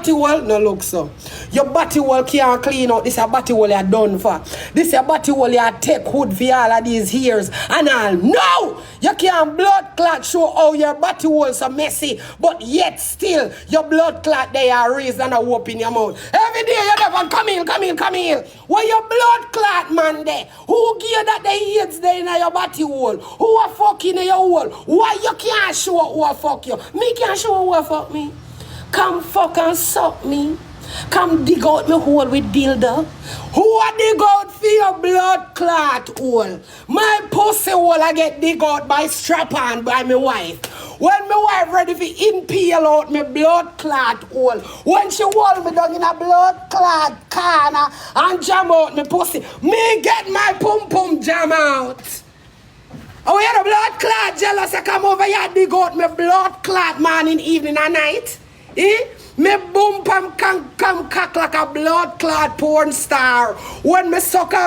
body hole no look so. Your body hole can't clean out. This a body hole you done for. This a body hole you take hood for all of these years. And all. No! You can't blood clot show how your body hole so messy. But yet still, your blood clot they are raised and a whoop in your mouth. Every day you never come in. Where your blood clot man there? Who give you that the AIDS there in your body hole? Who a fucking in your hole? Why you can't show who a fuck you? Me can't show who a fuck me. Come fuck and suck me. Come dig out my hole with dildo. Who a dig out for your blood clot hole? My pussy hole I get dig out by strap-on by my wife. When my wife ready for impale out my blood clot hole. When she hold me down in a blood clot corner and jam out my pussy, me get my pum pum jam out. Oh, you the blood clot jealous I come over here dig out my blood clot morning, evening and night? Eh? Me boom pam come cock like a blood clot porn star. When me suck